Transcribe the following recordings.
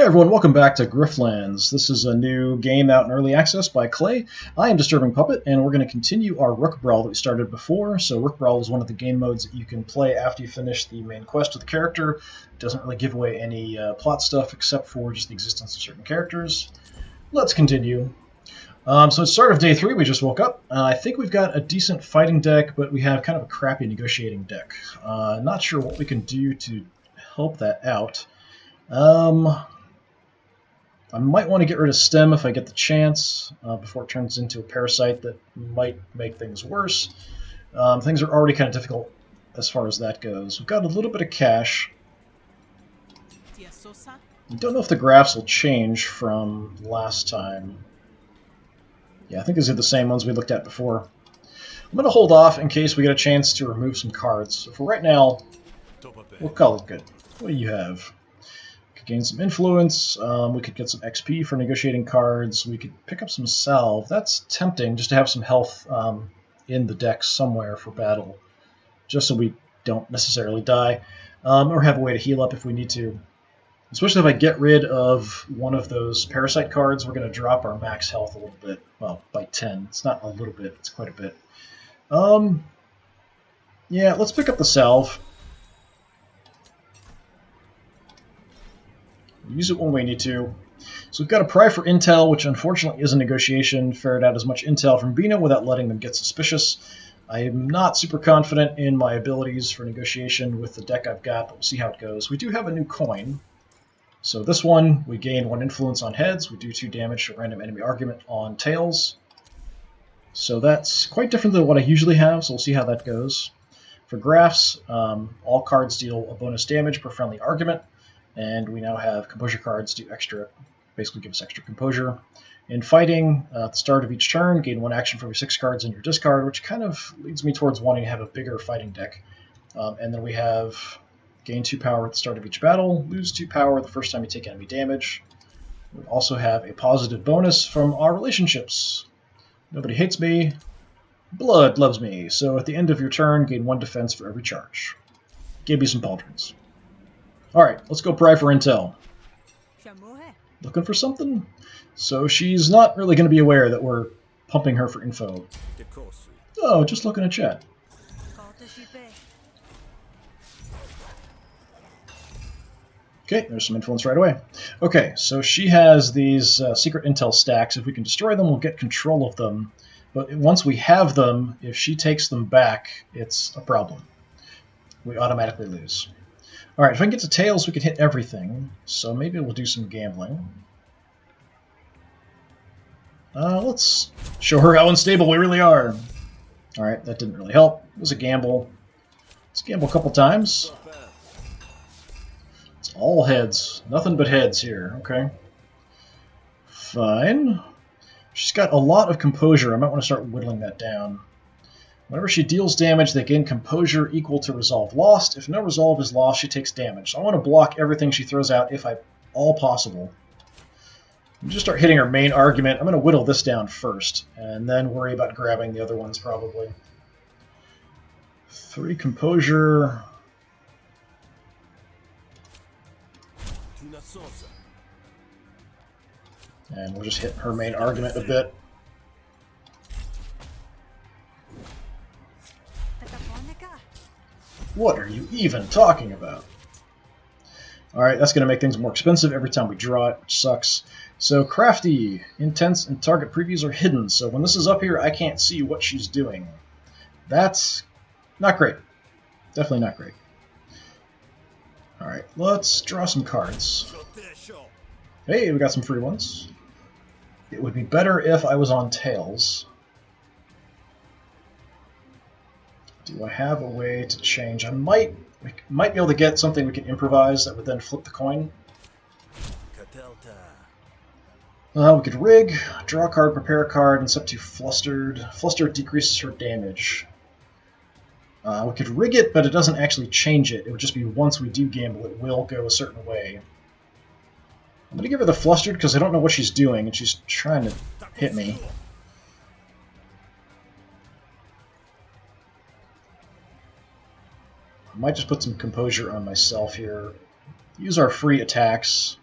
Hey everyone, welcome back to Griftlands. This is a new game out in early access by Klei. I am DisturbingPuppet, and we're going to continue our Rook Brawl that we started before. So Rook Brawl is one of the game modes that you can play after you finish the main quest with the character. It doesn't really give away any plot stuff except for just the existence of certain characters. Let's continue. So at the start of day 3, we just woke up. I think we've got a decent fighting deck, but we have kind of a crappy negotiating deck. Not sure what we can do to help that out. I might want to get rid of Stem if I get the chance before it turns into a parasite that might make things worse. Things are already kind of difficult as far as that goes. We've got a little bit of cash. I don't know if the graphs will change from last time. Yeah, I think these are the same ones we looked at before. I'm going to hold off in case we get a chance to remove some cards. So for right now, we'll call it good. What do you have? Gain some influence, we could get some XP for negotiating cards, we could pick up some salve. That's tempting, just to have some health in the deck somewhere for battle, just so we don't necessarily die, or have a way to heal up if we need to. Especially if I get rid of one of those parasite cards, we're going to drop our max health a little bit, well, by 10. It's not a little bit, it's quite a bit. Yeah, let's pick up the salve. Use it when we need to. So we've got a pry for intel, which unfortunately is a negotiation. Ferret out as much intel from Bina without letting them get suspicious. I am not super confident in my abilities for negotiation with the deck I've got, but we'll see how it goes. We do have a new coin. So this one, we gain 1 influence on heads. We do 2 damage to random enemy argument on tails. So that's quite different than what I usually have, so we'll see how that goes. For graphs, all cards deal a bonus damage per friendly argument. And we now have composure cards do extra, basically give us extra composure. In fighting, at the start of each turn, gain 1 action for every 6 cards in your discard, which kind of leads me towards wanting to have a bigger fighting deck. And then we have gain 2 power at the start of each battle, lose 2 power the first time you take enemy damage. We also have a positive bonus from our relationships. Nobody hates me, blood loves me. So at the end of your turn, gain 1 defense for every charge. Give me some pauldrons. Alright, let's go pry for intel. Looking for something? So she's not really going to be aware that we're pumping her for info. Oh, just looking at chat. Okay, there's some influence right away. Okay, so she has these secret intel stacks. If we can destroy them, we'll get control of them. But once we have them, if she takes them back, it's a problem. We automatically lose. Alright, if I can get to tails, we can hit everything, so maybe we'll do some gambling. Let's show her how unstable we really are. Alright, that didn't really help. It was a gamble. Let's gamble a couple times. It's all heads. Nothing but heads here, okay. Fine. She's got a lot of composure. I might want to start whittling that down. Whenever she deals damage, they gain composure equal to resolve lost. If no resolve is lost, she takes damage. So I want to block everything she throws out if all possible. Just start hitting her main argument. I'm going to whittle this down first, and then worry about grabbing the other ones probably. 3 composure. And we'll just hit her main argument a bit. What are you even talking about? Alright, that's going to make things more expensive every time we draw it, which sucks. So crafty, intense, and target previews are hidden, so when this is up here, I can't see what she's doing. That's not great. Definitely not great. Alright, let's draw some cards. Hey, we got some free ones. It would be better if I was on tails. Do I have a way to change? We might be able to get something we can improvise that would then flip the coin. We could rig, draw a card, prepare a card, and set to Flustered. Flustered decreases her damage. We could rig it, but it doesn't actually change it. It would just be once we do gamble, it will go a certain way. I'm going to give her the Flustered because I don't know what she's doing, and she's trying to hit me. I might just put some composure on myself here. Use our free attacks.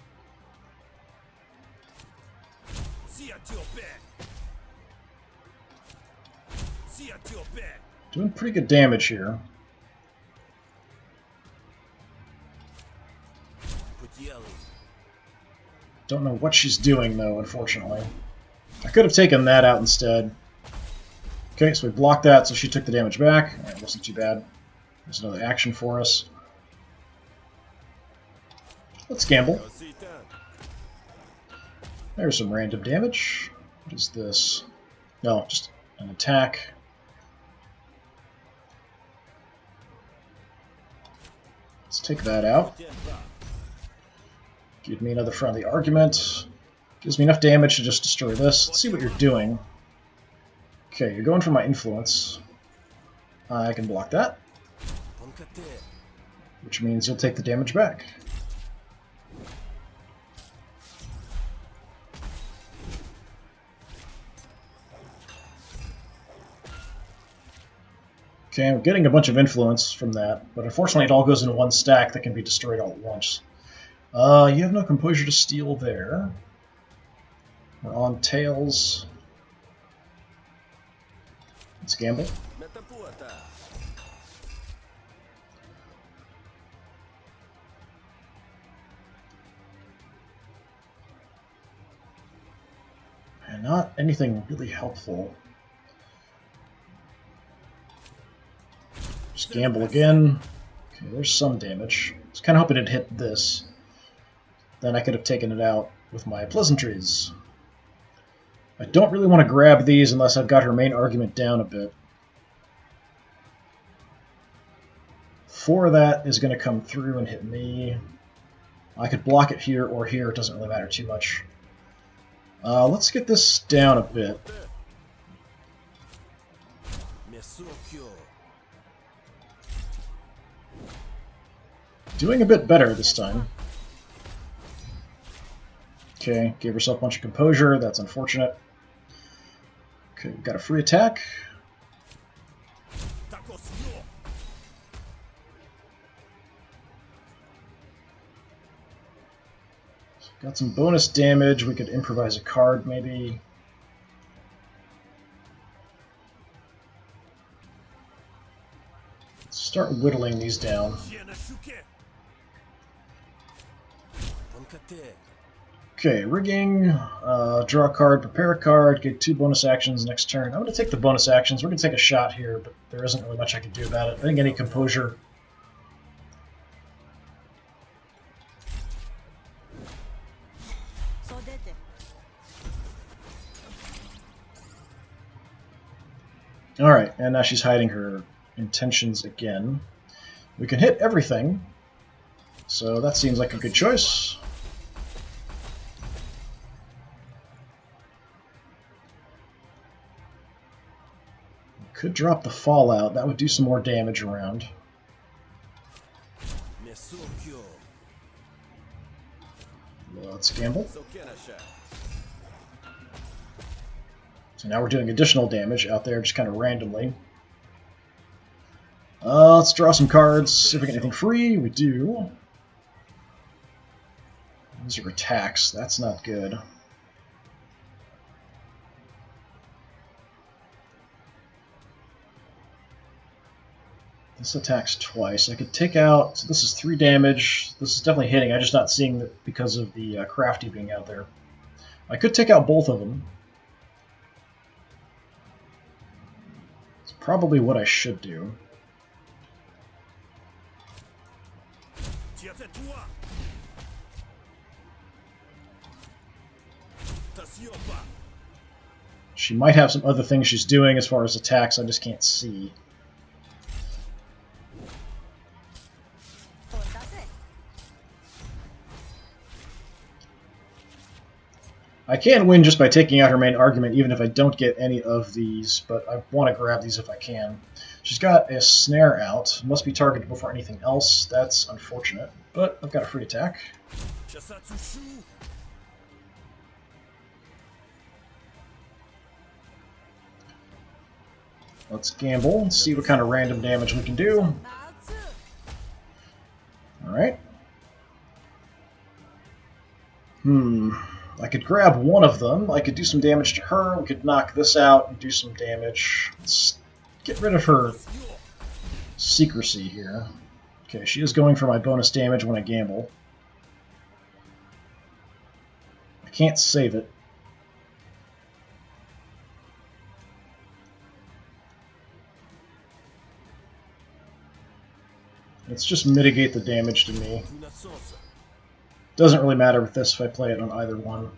Doing pretty good damage here. Don't know what she's doing, though, unfortunately. I could have taken that out instead. Okay, so we blocked that, so she took the damage back. Alright, wasn't too bad. There's another action for us. Let's gamble. There's some random damage. What is this? No, just an attack. Let's take that out. Give me another friendly argument. Gives me enough damage to just destroy this. Let's see what you're doing. Okay, you're going for my influence. I can block that. Which means you'll take the damage back. Okay, I'm getting a bunch of influence from that, but unfortunately it all goes into one stack that can be destroyed all at once. You have no composure to steal there. We're on tails. Let's gamble. And not anything really helpful. Just gamble again. Okay, there's some damage. I was kind of hoping it'd hit this. Then I could have taken it out with my pleasantries. I don't really want to grab these unless I've got her main argument down a bit. 4 of that is going to come through and hit me. I could block it here or here. It doesn't really matter too much. Let's get this down a bit. Doing a bit better this time. Okay, gave herself a bunch of composure. That's unfortunate. Okay, we've got a free attack. Got some bonus damage. We could improvise a card, maybe. Let's start whittling these down. Okay, rigging, draw a card, prepare a card, get 2 bonus actions next turn. I'm going to take the bonus actions. We're going to take a shot here, but there isn't really much I can do about it. I think any composure. Alright, and now she's hiding her intentions again. We can hit everything, so that seems like a good choice. Could drop the Fallout. That would do some more damage around. Let's gamble. So now we're doing additional damage out there just kind of randomly. Let's draw some cards, see if we get anything free. We do. These are attacks. That's not good. This attacks twice. I could take out... So this is 3 damage. This is definitely hitting. I'm just not seeing it because of the crafty being out there. I could take out both of them. It's probably what I should do. She might have some other things she's doing as far as attacks I just can't see. I can win just by taking out her main argument, even if I don't get any of these, but I want to grab these if I can. She's got a snare out. Must be targeted before anything else. That's unfortunate, but I've got a free attack. Let's gamble and see what kind of random damage we can do. Alright. I could grab one of them. I could do some damage to her. We could knock this out and do some damage. Let's get rid of her secrecy here. Okay, she is going for my bonus damage when I gamble. I can't save it. Let's just mitigate the damage to me. Doesn't really matter with this if I play it on either one.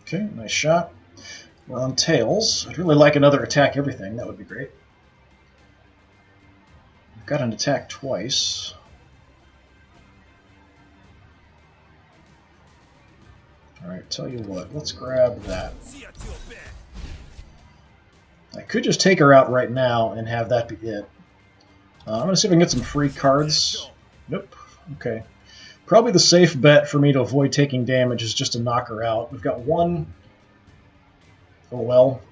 Okay, nice shot. We're on tails. I'd really like another attack everything. That would be great. We've got an attack twice. Alright, tell you what. Let's grab that. I could just take her out right now and have that be it. I'm going to see if I can get some free cards. Nope. Okay. Probably the safe bet for me to avoid taking damage is just to knock her out. We've got one. Oh well.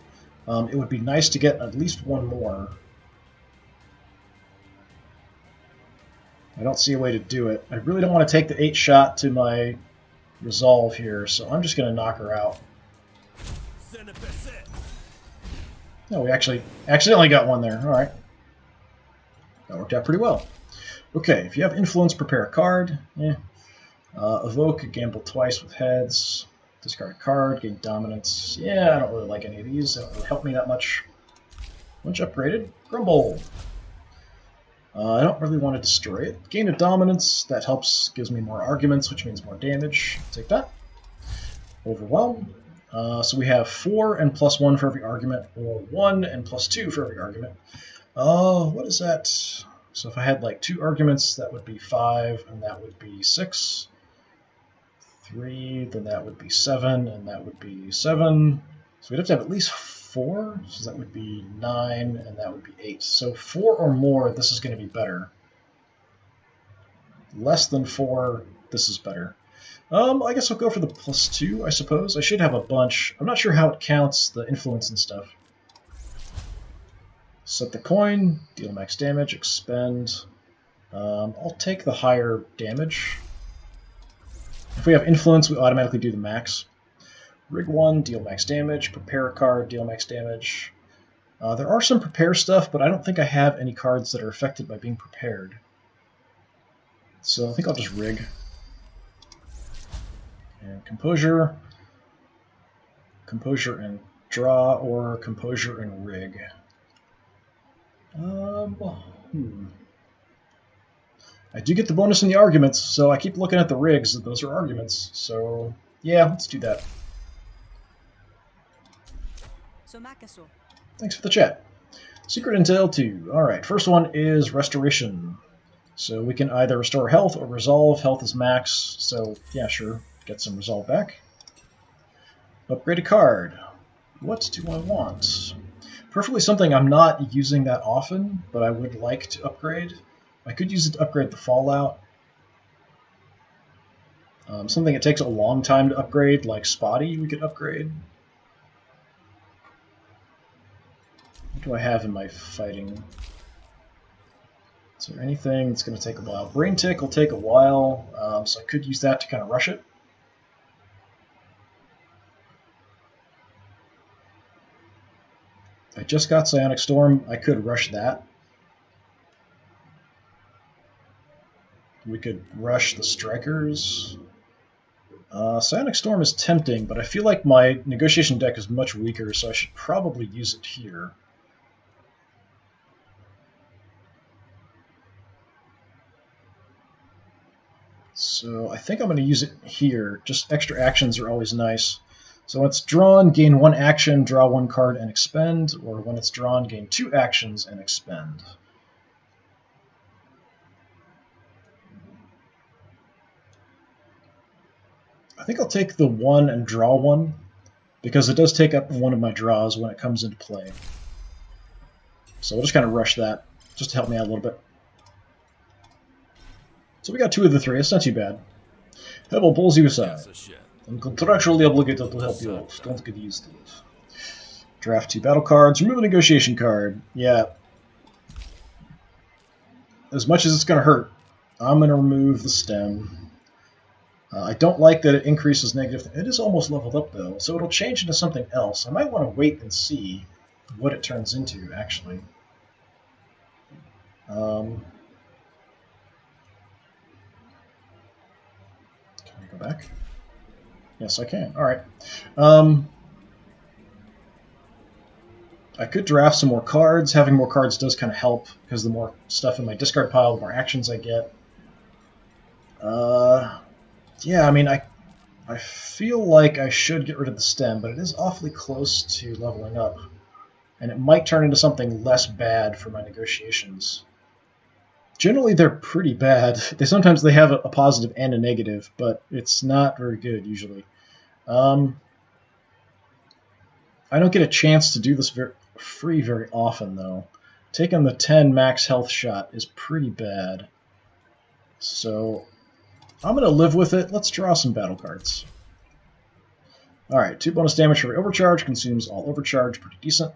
It would be nice to get at least one more. I don't see a way to do it. I really don't want to take the 8 shot to my resolve here, so I'm just going to knock her out. No, we actually accidentally got one there. Alright. That worked out pretty well. Okay, if you have influence, prepare a card. Evoke, gamble twice with heads. Discard a card, gain dominance. Yeah, I don't really like any of these. They don't really help me that much. Much upgraded. Grumble. I don't really want to destroy it. Gain a dominance. That helps, gives me more arguments, which means more damage. Take that. Overwhelm. So we have 4 and +1 for every argument, or 1 and +2 for every argument. What is that? So if I had like 2 arguments, that would be 5, and that would be 6. 3, then that would be 7, and that would be 7. So we'd have to have at least 4, so that would be 9, and that would be 8. So 4 or more, this is going to be better. Less than 4, this is better. I guess I'll go for the +2, I suppose. I should have a bunch. I'm not sure how it counts the influence and stuff. Set the coin, deal max damage, expend. I'll take the higher damage. If we have influence, we automatically do the max. Rig 1, deal max damage. Prepare a card, deal max damage. There are some prepare stuff, but I don't think I have any cards that are affected by being prepared. So I think I'll just rig. And composure. Composure and draw, or composure and rig. I do get the bonus in the arguments, so I keep looking at the rigs. Those are arguments. So, yeah, let's do that. Thanks for the chat. Secret Intel 2. Alright, first one is Restoration. So we can either restore health or resolve. Health is max, so yeah, sure. Get some resolve back. Upgrade a card. What do I want? Preferably something I'm not using that often, but I would like to upgrade. I could use it to upgrade the Fallout. Something that takes a long time to upgrade, like Spotty, we could upgrade. What do I have in my fighting? Is there anything that's going to take a while? Brain Tick will take a while, so I could use that to kind of rush it. I just got Psionic Storm. I could rush that. We could rush the Strikers. Psionic Storm is tempting, but I feel like my negotiation deck is much weaker, so I should probably use it here. So I think I'm going to use it here. Just extra actions are always nice. So when it's drawn, gain 1 action, draw 1 card, and expend, or when it's drawn, gain 2 actions and expend. I think I'll take the 1 and draw 1, because it does take up one of my draws when it comes into play. So we'll just kind of rush that, just to help me out a little bit. So we got 2 of the 3, it's not too bad. Hebel pulls you aside. I'm contractually obligated to help you out. Don't get used to it. Draft 2 battle cards. Remove a negotiation card. Yeah. As much as it's going to hurt, I'm going to remove the stem. I don't like that it increases negative. It is almost leveled up, though, so it'll change into something else. I might want to wait and see what it turns into, actually. Can I go back? Yes, I can. All right. I could draft some more cards. Having more cards does kind of help, because the more stuff in my discard pile, the more actions I get. Yeah, I mean, I feel like I should get rid of the stem, but it is awfully close to leveling up. And it might turn into something less bad for my negotiations. Generally, they're pretty bad. Sometimes they have a positive and a negative, but it's not very good, usually. I don't get a chance to do this free very often, though. Taking the 10 max health shot is pretty bad. So I'm going to live with it. Let's draw some battle cards. Alright, 2 bonus damage for every overcharge. Consumes all overcharge. Pretty decent.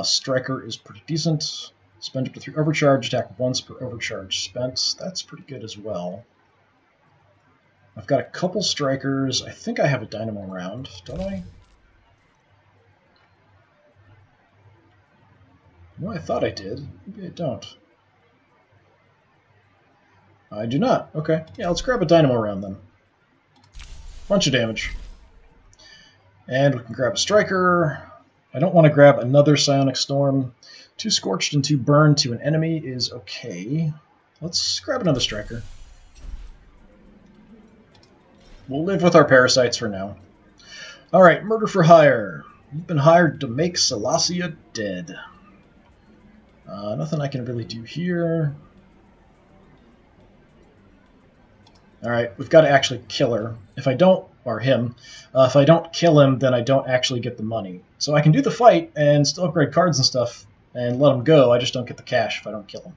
Striker is pretty decent. Spend up to 3 overcharge. Attack once per overcharge spent. That's pretty good as well. I've got a couple strikers. I think I have a dynamo round, don't I? No, I thought I did. Maybe I don't. I do not. Okay. Yeah, let's grab a dynamo round then. Bunch of damage. And we can grab a striker. I don't want to grab another psionic storm. 2 scorched and 2 burned to an enemy is okay. Let's grab another striker. We'll live with our parasites for now. Alright, murder for hire. You've been hired to make Celestia dead. Nothing I can really do here. Alright, we've got to actually kill her. If I don't, or him, if I don't kill him, then I don't actually get the money. So I can do the fight and still upgrade cards and stuff and let him go. I just don't get the cash if I don't kill him.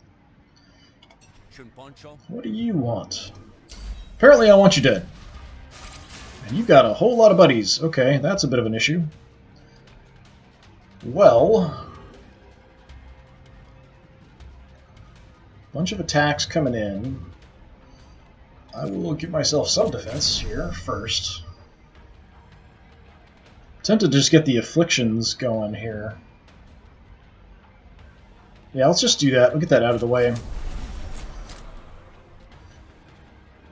What do you want? Apparently I want you dead. And you've got a whole lot of buddies. Okay, that's a bit of an issue. Well, bunch of attacks coming in. I will give myself some defense here first. Tempted to just get the afflictions going here. Yeah, let's just do that. We'll get that out of the way.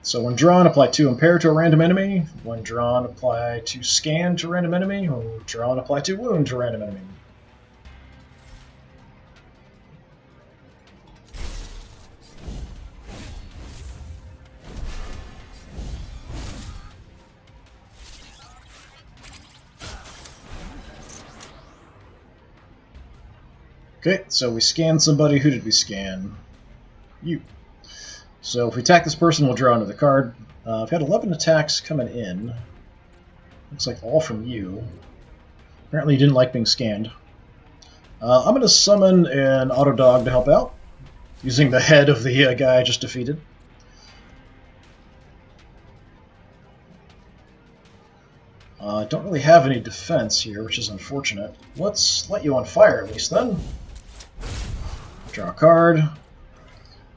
So when drawn, apply 2 impair to a random enemy. When drawn, apply 2 scan to a random enemy. When drawn, apply 2 wound to a random enemy. Okay, so we scanned somebody. Who did we scan? You. So if we attack this person, we'll draw another card. I've got 11 attacks coming in. Looks like all from you. Apparently you didn't like being scanned. I'm going to summon an auto dog to help out, using the head of the guy I just defeated. I don't really have any defense here, which is unfortunate. Let's let you on fire at least then. Draw a card.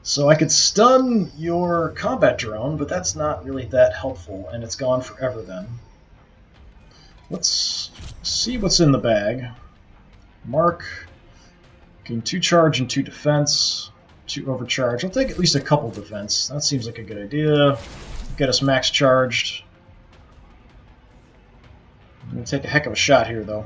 So I could stun your combat drone, but that's not really that helpful, and it's gone forever then. Let's see what's in the bag. Mark. Gain 2 charge and 2 defense. 2 overcharge. I'll take at least a couple defense. That seems like a good idea. Get us max charged. I'm going to take a heck of a shot here, though.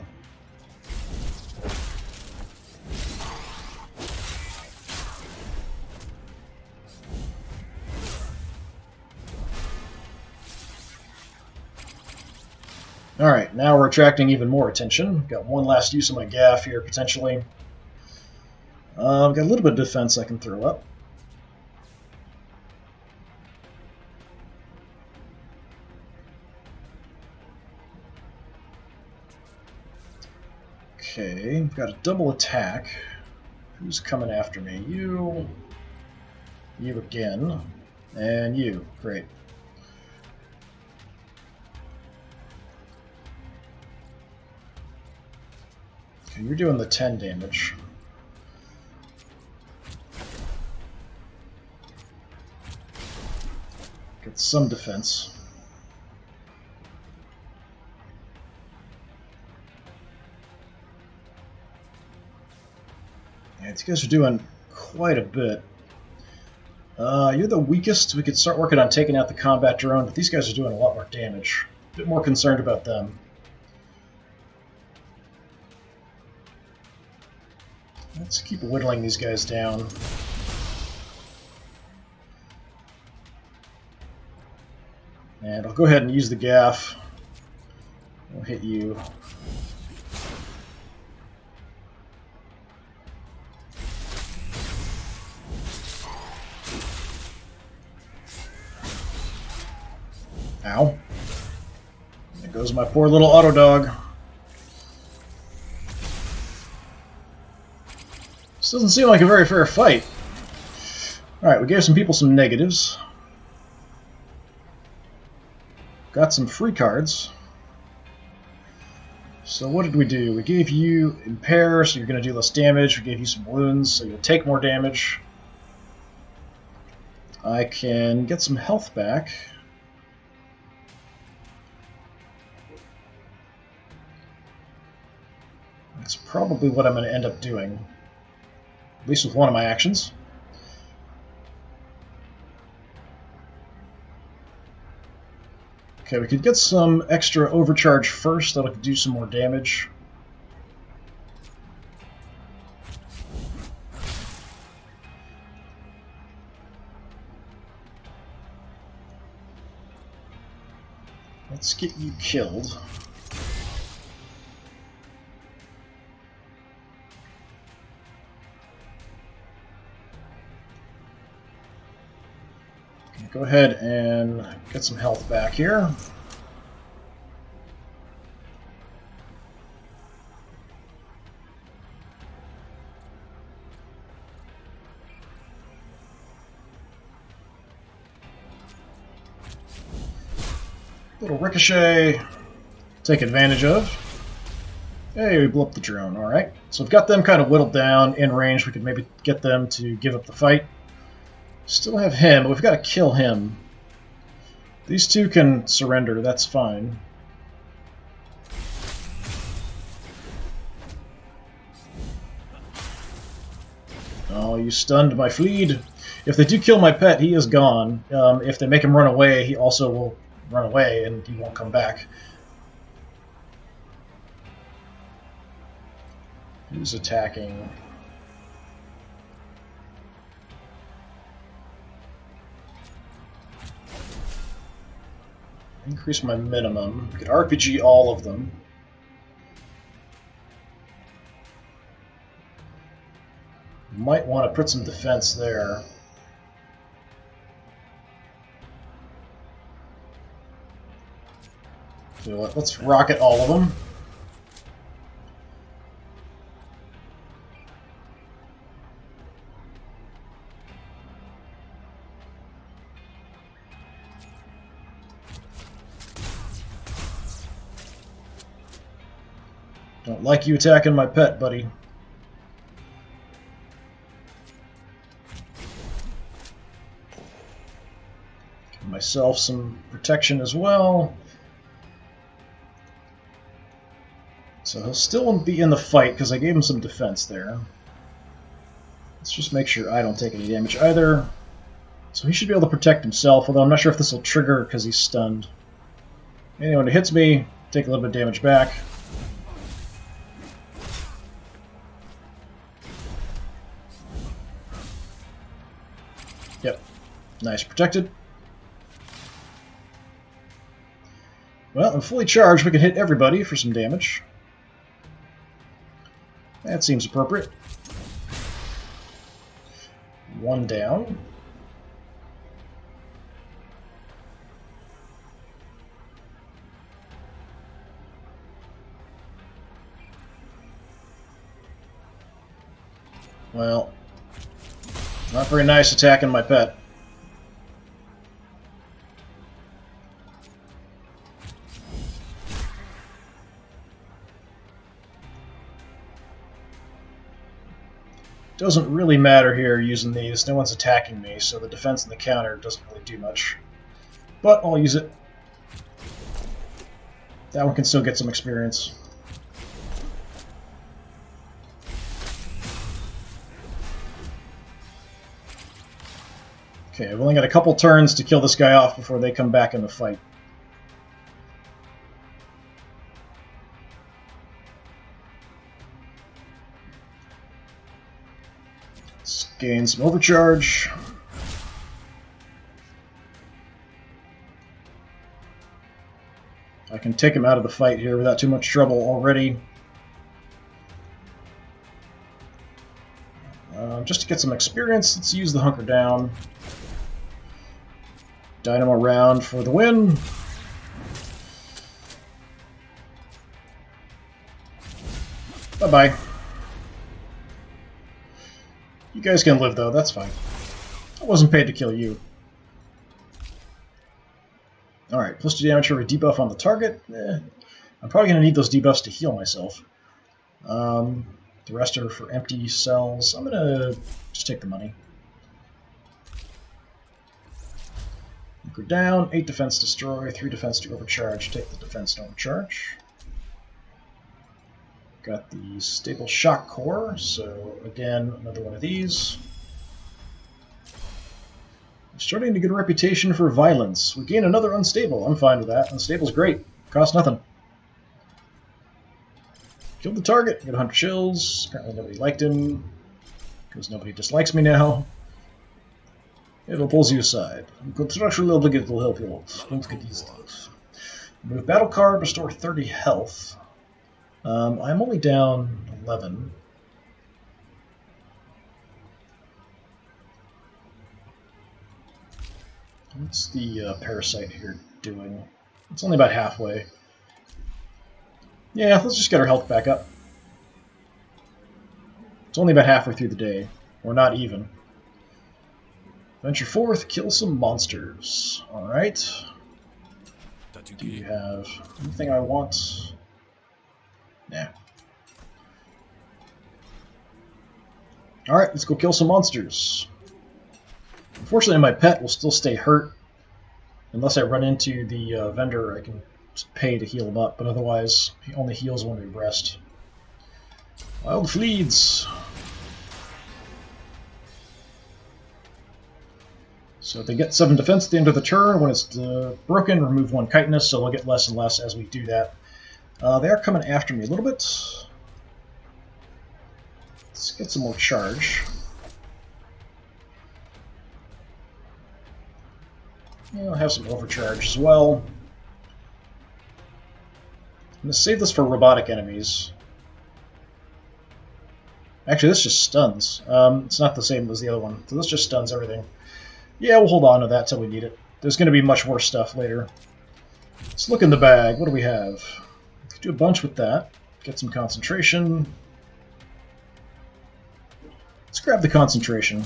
Alright, now we're attracting even more attention. Got one last use of my gaff here, potentially. I've got a little bit of defense I can throw up. Okay, we've got a double attack. Who's coming after me? You. You again. And you. Great. Okay, you're doing the 10 damage. Get some defense. Yeah, these guys are doing quite a bit. You're the weakest. We could start working on taking out the combat drone, but these guys are doing a lot more damage. A bit more concerned about them. Let's keep whittling these guys down. And I'll go ahead and use the gaff. We'll hit you. Ow. There goes my poor little auto dog. This doesn't seem like a very fair fight. Alright, we gave some people some negatives. Got some free cards. So what did we do? We gave you Impair, so you're going to do less damage. We gave you some wounds, so you'll take more damage. I can get some health back. That's probably what I'm going to end up doing. At least with one of my actions. Okay, we could get some extra overcharge first. That'll do some more damage. Let's get you killed. Go ahead and get some health back here. Little ricochet, take advantage of. Hey, we blew up the drone, alright. So we've got them kind of whittled down in range. We could maybe get them to give up the fight. Still have him, but we've got to kill him. These two can surrender, that's fine. Oh, you stunned my fleet. If they do kill my pet, he is gone. If they make him run away, he also will run away and he won't come back. Who's attacking? Increase my minimum. We could RPG all of them. Might want to put some defense there. So let's rocket all of them. Don't like you attacking my pet, buddy. Give myself some protection as well. So he'll still be in the fight because I gave him some defense there. Let's just make sure I don't take any damage either. So he should be able to protect himself, although I'm not sure if this will trigger because he's stunned. Anyway, when it hits me, take a little bit of damage back. Yep. Nice. Protected. Well, I'm fully charged. We can hit everybody for some damage. That seems appropriate. One down. Well, not very nice attacking my pet. Doesn't really matter here using these. No one's attacking me, so the defense and the counter doesn't really do much. But I'll use it. That one can still get some experience. Okay, I've only got a couple turns to kill this guy off before they come back in the fight. Let's gain some overcharge. I can take him out of the fight here without too much trouble already. Just to get some experience, let's use the hunker down. Dynamo round for the win. Bye-bye. You guys can live, though. That's fine. I wasn't paid to kill you. Alright, plus 2 damage for a debuff on the target. I'm probably going to need those debuffs to heal myself. The rest are for empty cells. I'm going to just take the money. Anchor down, 8 defense destroy, 3 defense to overcharge. Take the defense to overcharge. Got the stable shock core, so again, another one of these. I'm starting to get a reputation for violence. We gain another unstable. I'm fine with that. Unstable's great. Costs nothing. Killed the target. Get 100 chills. Apparently nobody liked him, because nobody dislikes me now. It'll pulls you aside. Contractually obligated will help you out. Don't get these stuff. Move battle card, restore 30 health. I'm only down 11. What's the parasite here doing? It's only about halfway. Yeah, let's just get our health back up. It's only about halfway through the day. Or not even. Venture forth, kill some monsters. Alright. Do you have anything I want? Nah. Alright, let's go kill some monsters. Unfortunately, my pet will still stay hurt. Unless I run into the vendor, I can just pay to heal him up, but otherwise, he only heals when we rest. Wild Fleeds! So they get 7 defense at the end of the turn. When it's broken, remove 1 chitinous, so they'll get less and less as we do that. They are coming after me a little bit. Let's get some more charge. I'll have some overcharge as well. I'm going to save this for robotic enemies. Actually, this just stuns. It's not the same as the other one, so this just stuns everything. Yeah, we'll hold on to that till we need it. There's going to be much worse stuff later. Let's look in the bag. What do we have? Let's do a bunch with that. Get some concentration. Let's grab the concentration.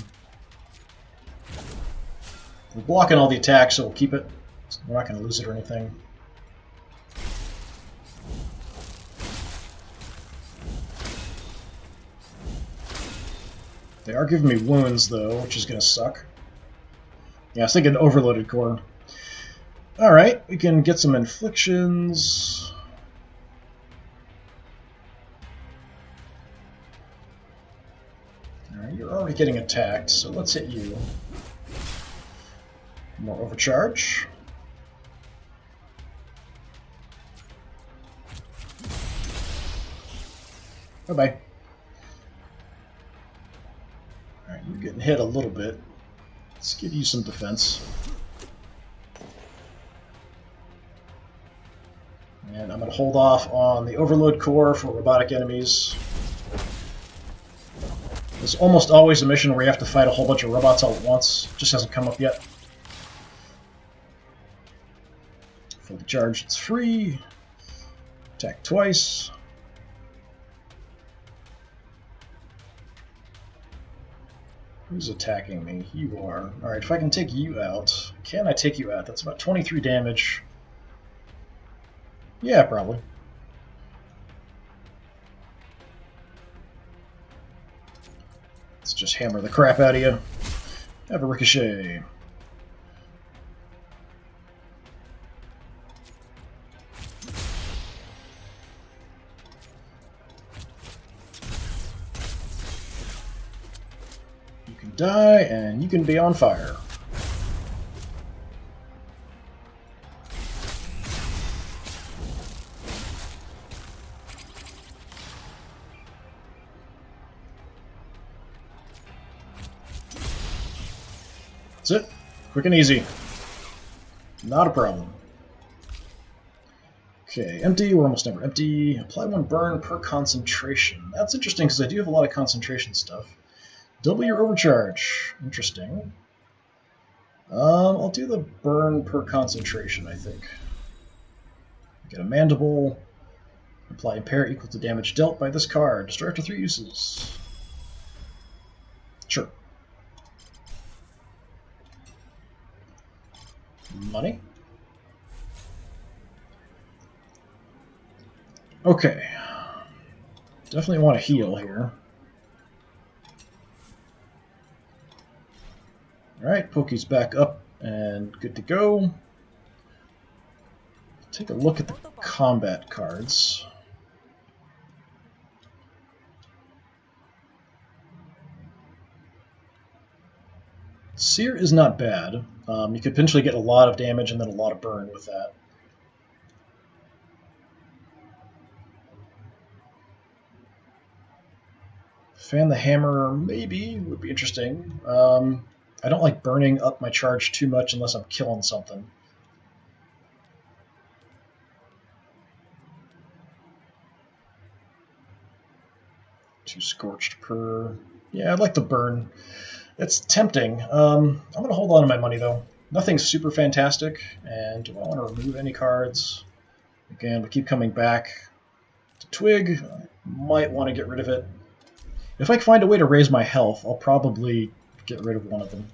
We're blocking all the attacks, so we'll keep it. We're not going to lose it or anything. They are giving me wounds, though, which is going to suck. Yeah, I was thinking overloaded core. Alright, we can get some inflictions. Alright, you're already getting attacked, so let's hit you. More overcharge. Bye-bye. Alright, you're getting hit a little bit. Let's give you some defense. And I'm going to hold off on the overload core for robotic enemies. There's almost always a mission where you have to fight a whole bunch of robots all at once. It just hasn't come up yet. Fully charged, it's free. Attack twice. Who's attacking me? You are. Alright, if I can take you out. Can I take you out? That's about 23 damage. Yeah, probably. Let's just hammer the crap out of you. Have a ricochet. You can die, and you can be on fire. That's it. Quick and easy. Not a problem. Okay, empty. We're almost never empty. Apply 1 burn per concentration. That's interesting because I do have a lot of concentration stuff. Double your overcharge. Interesting. I'll do the burn per concentration, I think. Get a mandible. Apply impair equal to damage dealt by this card. Destroy after 3 uses. Sure. Money. Okay. Definitely want to heal here. Alright, Pokey's back up and good to go. Take a look at the combat cards. Sear is not bad. You could potentially get a lot of damage and then a lot of burn with that. Fan the Hammer, maybe, would be interesting. I don't like burning up my charge too much unless I'm killing something. Two scorched per... Yeah, I'd like to burn. It's tempting. I'm going to hold on to my money, though. Nothing's super fantastic, and do I want to remove any cards? Again, we keep coming back to Twig. I might want to get rid of it. If I can find a way to raise my health, I'll probably get rid of one of them.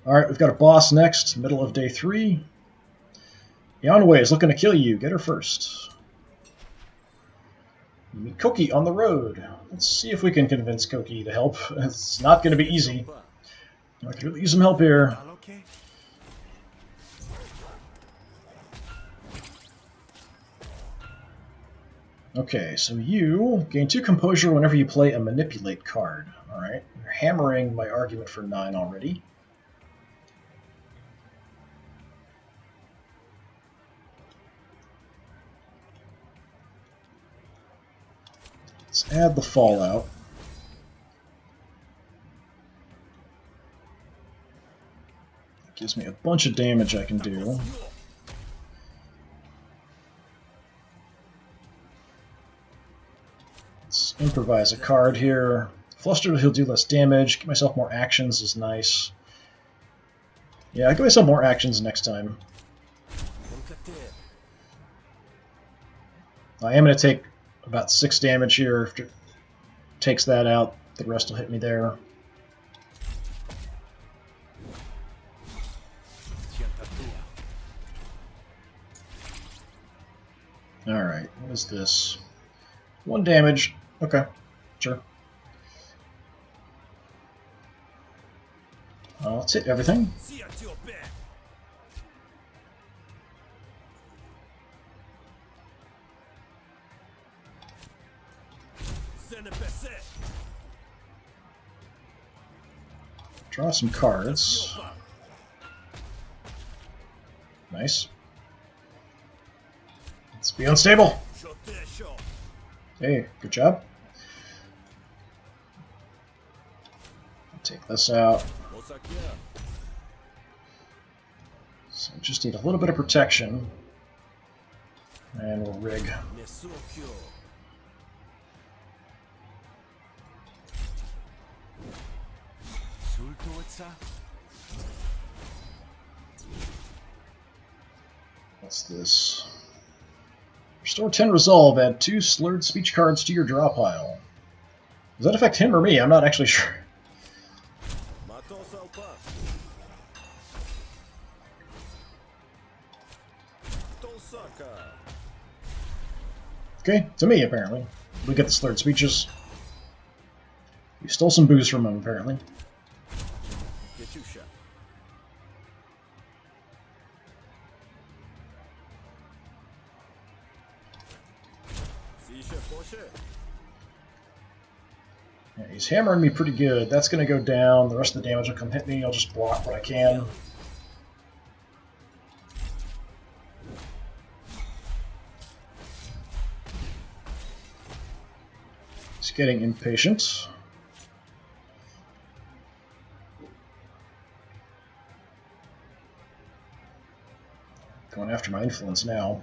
Alright, we've got a boss next, middle of day 3. Yanwei is looking to kill you. Get her first. You meet Koki on the road. Let's see if we can convince Koki to help. It's not going to be easy. I could really use some help here. Okay, so you gain 2 composure whenever you play a manipulate card. Alright, you're hammering my argument for 9 already. Let's add the Fallout. That gives me a bunch of damage I can do. Let's improvise a card here. Flustered, he'll do less damage. Give myself more actions is nice. Yeah, I'll give myself more actions next time. I am going to take about 6 damage here. If it takes that out, the rest will hit me there. Alright, what is this? 1 damage. Okay, sure. Let's hit everything. Draw some cards. Nice. Let's be unstable. Hey, good job. Take this out. So just need a little bit of protection. And we'll rig. What's this? Restore 10 resolve. Add 2 slurred speech cards to your draw pile. Does that affect him or me? I'm not actually sure. Okay, to me apparently. We get the slurred speeches. We stole some booze from him apparently. Yeah, he's hammering me pretty good. That's going to go down. The rest of the damage will come hit me. I'll just block what I can. He's getting impatient. after my influence now.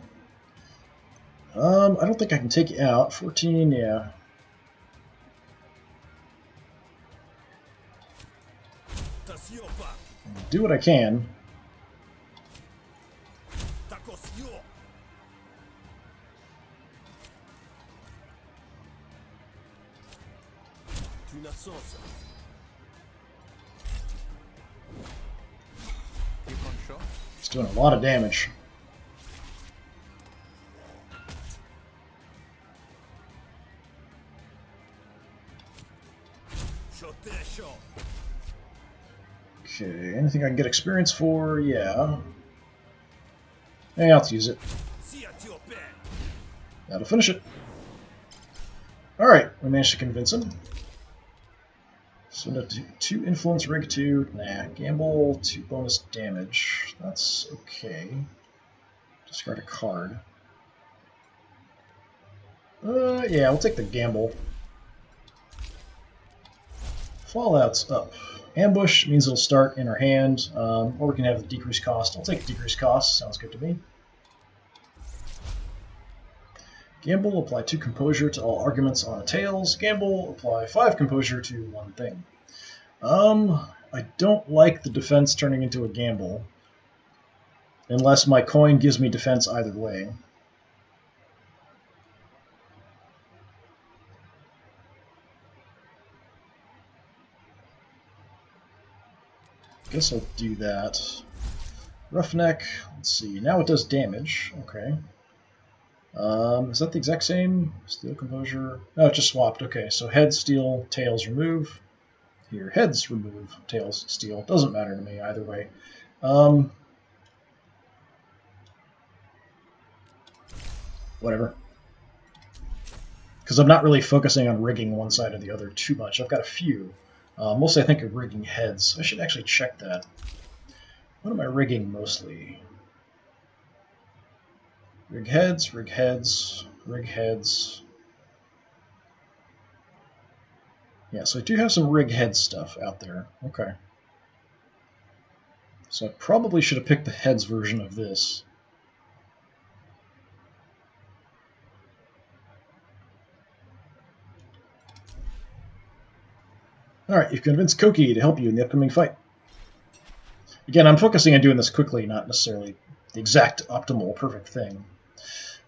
I don't think I can take you out. 14, yeah. Do what I can. It's doing a lot of damage. Okay, anything I can get experience for? Yeah. Yeah, I'll use it. That'll finish it. Alright, we managed to convince him. So no 2 influence, rig 2, nah. Gamble, 2 bonus damage. That's okay. Discard a card. Yeah, we'll take the gamble. Fallout's up. Ambush means it'll start in our hand, or we can have the decreased cost. I'll take decreased cost, sounds good to me. Gamble, apply 2 composure to all arguments on a tails. Gamble, apply 5 composure to one thing. I don't like the defense turning into a gamble, unless my coin gives me defense either way. Guess I'll do that. Roughneck, let's see, now it does damage, okay. Is that the exact same? Steel composure? No, it just swapped, okay, so heads, steel, tails, remove. Here, heads, remove, tails, steel. Doesn't matter to me either way. Whatever. Because I'm not really focusing on rigging one side or the other too much. I've got a few. Mostly I think of rigging heads. I should actually check that. What am I rigging mostly? Rig heads, rig heads, rig heads. Yeah, so I do have some rig head stuff out there. Okay. So I probably should have picked the heads version of this. Alright, you've convinced Koki to help you in the upcoming fight. Again, I'm focusing on doing this quickly, not necessarily the exact optimal perfect thing.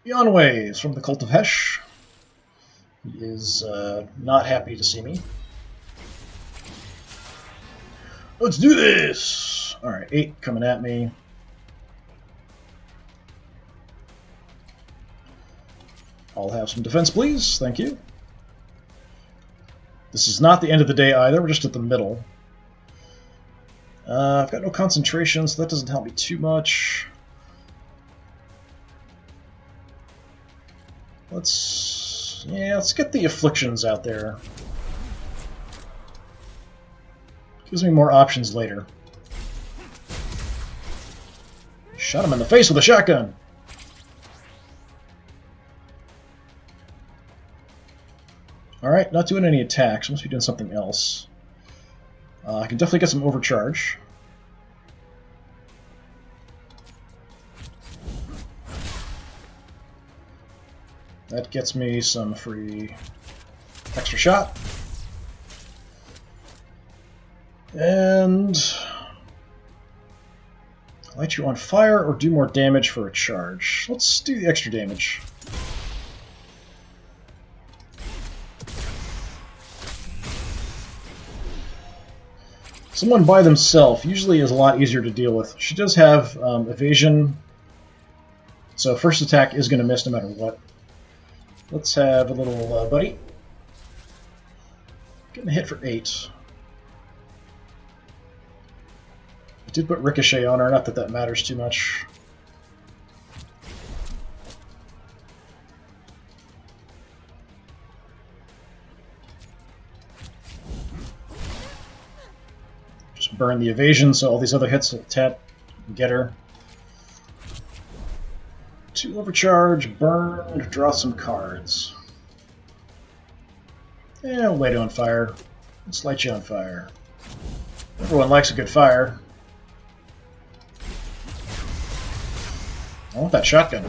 Beyond Ways from the Cult of Hesh. He is not happy to see me. Let's do this! Alright, 8 coming at me. I'll have some defense, please. Thank you. This is not the end of the day either, we're just at the middle. I've got no concentration, so that doesn't help me too much. Let's get the afflictions out there. Gives me more options later. Shot him in the face with a shotgun. Alright, not doing any attacks. Must be doing something else. I can definitely get some overcharge. That gets me some free extra shot. And light you on fire or do more damage for a charge. Let's do the extra damage. Someone by themselves usually is a lot easier to deal with. She does have evasion, so first attack is going to miss no matter what. Let's have a little buddy. Getting a hit for 8. I did put Ricochet on her, not that that matters too much. Just burn the evasion so all these other hits will get her. 2 overcharge, burn, draw some cards. Yeah, we'll light you on fire. Let's light you on fire. Everyone likes a good fire. I want that shotgun.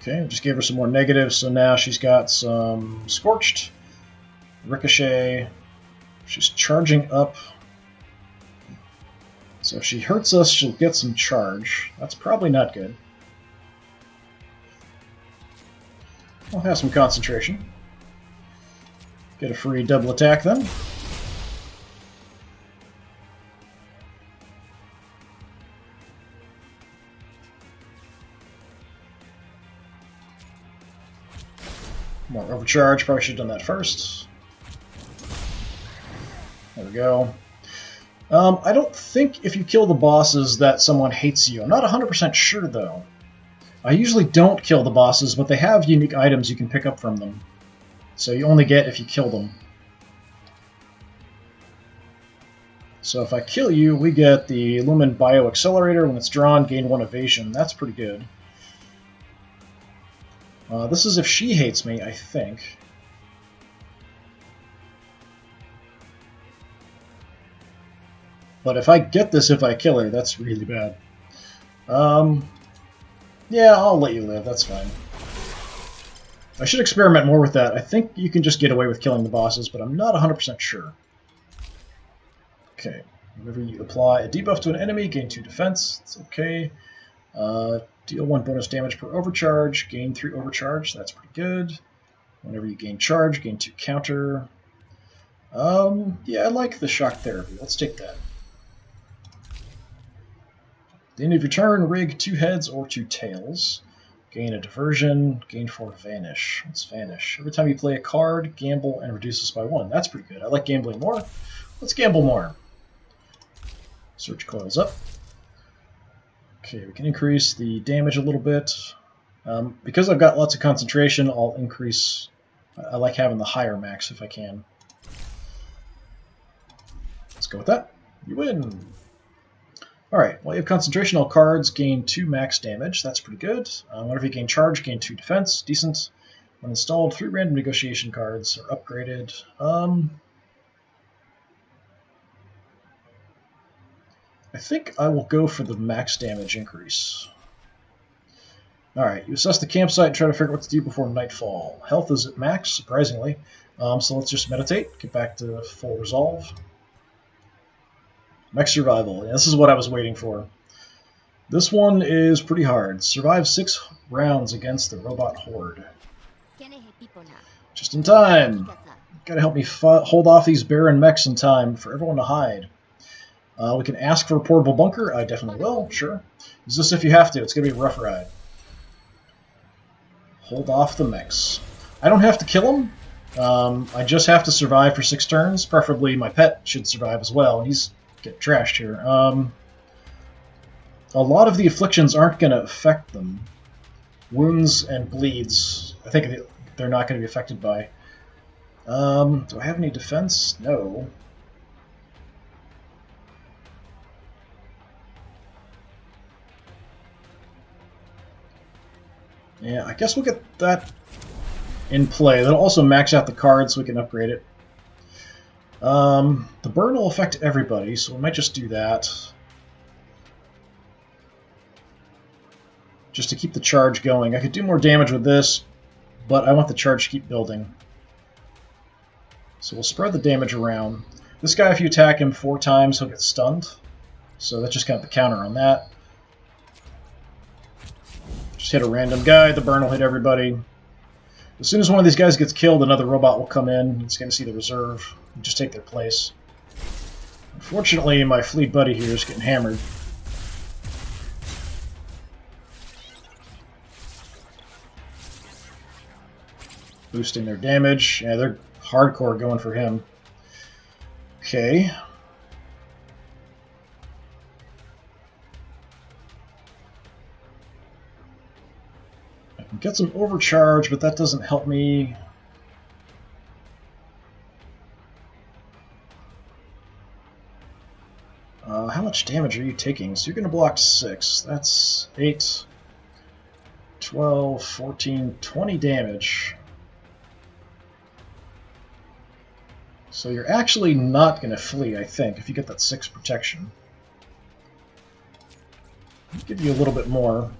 Okay, we just gave her some more negatives, so now she's got some Scorched, Ricochet. She's charging up. So if she hurts us, she'll get some charge. That's probably not good. I'll have some concentration. Get a free double attack then. More overcharge. Probably should have done that first. There we go. I don't think if you kill the bosses that someone hates you. I'm not 100% sure, though. I usually don't kill the bosses, but they have unique items you can pick up from them. So you only get if you kill them. So if I kill you, we get the Lumen Bio Accelerator. When it's drawn, gain 1 evasion. That's pretty good. This is if she hates me, I think. But if I get this if I kill her, that's really bad. Yeah, I'll let you live. That's fine. I should experiment more with that. I think you can just get away with killing the bosses, but I'm not 100% sure. Okay. Whenever you apply a debuff to an enemy, gain 2 defense. That's okay. Deal 1 bonus damage per overcharge. Gain 3 overcharge. That's pretty good. Whenever you gain charge, gain 2 counter. Yeah, I like the shock therapy. Let's take that. At the end of your turn, rig 2 heads or 2 tails. Gain a diversion, gain 4 vanish. What's vanish? Every time you play a card, gamble and reduce this by 1. That's pretty good. I like gambling more. Let's gamble more. Search coils up. Okay, we can increase the damage a little bit. Because I've got lots of concentration, I'll increase... I like having the higher max if I can. Let's go with that. You win! Alright, while you have concentration, all cards gain 2 max damage. That's pretty good. Whenever you gain charge, gain 2 defense. Decent. When installed, 3 random negotiation cards are upgraded. I think I will go for the max damage increase. Alright, you assess the campsite and try to figure out what to do before nightfall. Health is at max, surprisingly. So let's just meditate, get back to full resolve. Max survival. Yeah, this is what I was waiting for. This one is pretty hard. Survive 6 rounds against the robot horde. Just in time. Gotta help me hold off these barren mechs in time for everyone to hide. We can ask for a portable bunker. I definitely will, sure. Use this if you have to. It's gonna be a rough ride. Hold off the mechs. I don't have to kill them. I just have to survive for 6 turns. Preferably my pet should survive as well. He's get trashed here. A lot of the afflictions aren't going to affect them. Wounds and bleeds, I think they're not going to be affected by. Do I have any defense? No. Yeah, I guess we'll get that in play. That'll also max out the card so we can upgrade it. The burn will affect everybody, so we might just do that. Just to keep the charge going. I could do more damage with this, but I want the charge to keep building. So we'll spread the damage around. This guy, if you attack him 4 times, he'll get stunned. So that's just kind of the counter on that. Just hit a random guy, the burn will hit everybody. As soon as one of these guys gets killed, another robot will come in. It's going to see the reserve and just take their place. Unfortunately, my fleet buddy here is getting hammered. Boosting their damage. Yeah, they're hardcore going for him. Okay. I can get some overcharge, but that doesn't help me. How much damage are you taking? So you're going to block 6. That's 8, 12, 14, 20 damage. So you're actually not going to flee, I think, if you get that 6 protection. I'll give you a little bit more.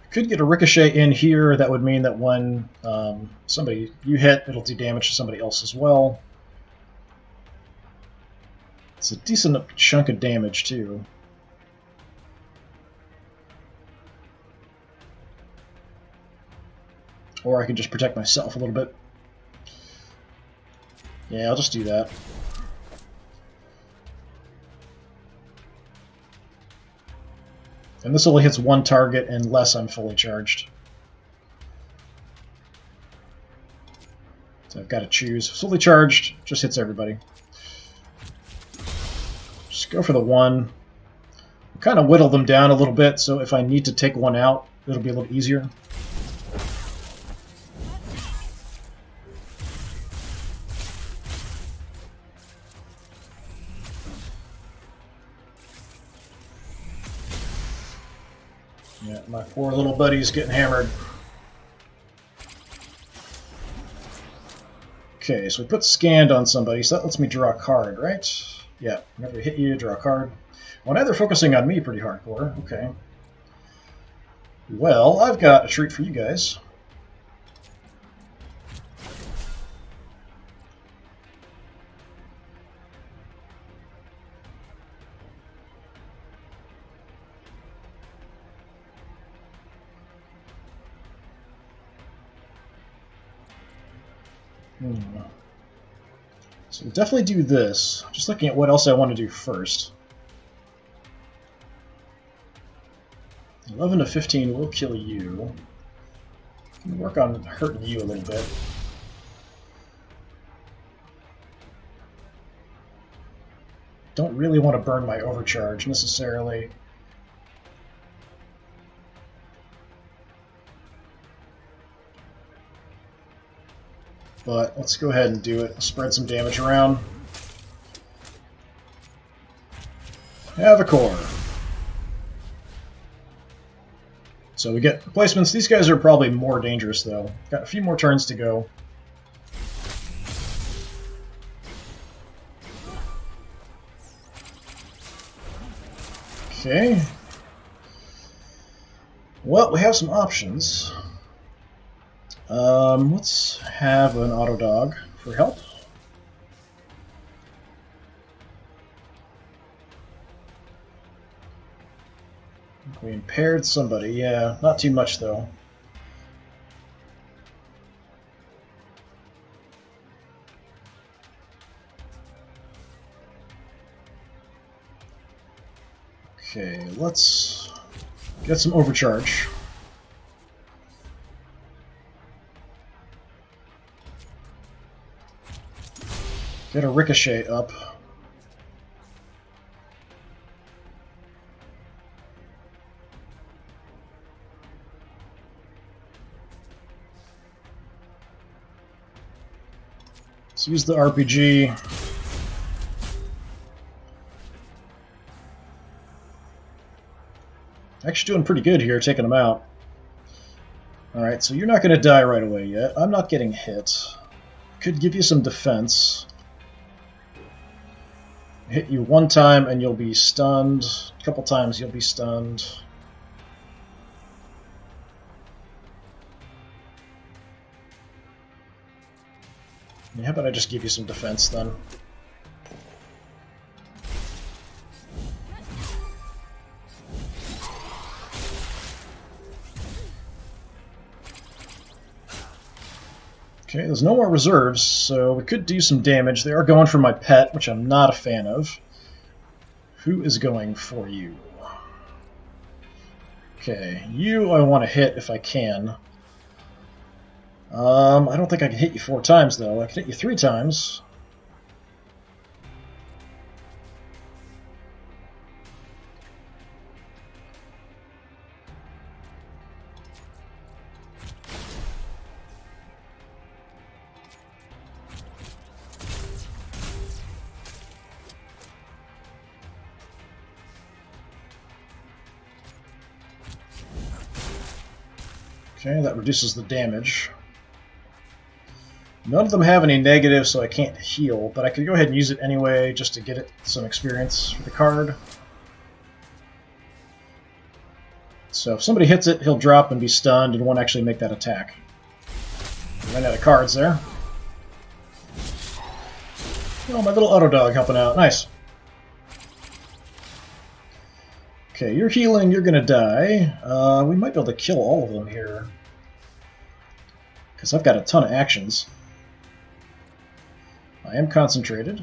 Could get a ricochet in here. That would mean that when somebody you hit, it'll do damage to somebody else as well. It's a decent chunk of damage, too. Or I can just protect myself a little bit. Yeah, I'll just do that. And this only hits one target unless I'm fully charged. So I've got to choose. Fully charged just hits everybody. Just go for the 1. Kind of whittle them down a little bit, so if I need to take one out, it'll be a little easier. Yeah, my poor little buddy's getting hammered. Okay, so we put scanned on somebody, so that lets me draw a card, right? Yeah, whenever I hit you, draw a card. Well, now they're focusing on me pretty hardcore. Okay. Well, I've got a treat for you guys. So we'll definitely do this. Just looking at what else I want to do first. 11 to 15 will kill you. Work on hurting you a little bit. Don't really want to burn my overcharge necessarily. But let's go ahead and do it. Spread some damage around. Have a core. So we get replacements. These guys are probably more dangerous, though. Got a few more turns to go. Okay. Well, we have some options. Let's have an auto dog for help. We impaired somebody, yeah, not too much though. Okay, let's get some overcharge. Get a ricochet up. Let's use the RPG. Actually doing pretty good here, taking them out. Alright, so you're not going to die right away yet. I'm not getting hit. Could give you some defense. Hit you one time and you'll be stunned. A couple times you'll be stunned. How about I just give you some defense then? Okay, there's no more reserves, so we could do some damage. They are going for my pet, which I'm not a fan of. Who is going for you? Okay, you I want to hit if I can. I don't think I can hit you 4 times, though. I can hit you 3 times. Okay, that reduces the damage. None of them have any negatives, so I can't heal, but I could go ahead and use it anyway just to get it some experience for the card. So if somebody hits it, he'll drop and be stunned and won't actually make that attack. Ran out of cards there. Oh, my little auto dog helping out. Nice. Okay, you're healing, you're gonna die. We might be able to kill all of them here, because I've got a ton of actions. I am concentrated.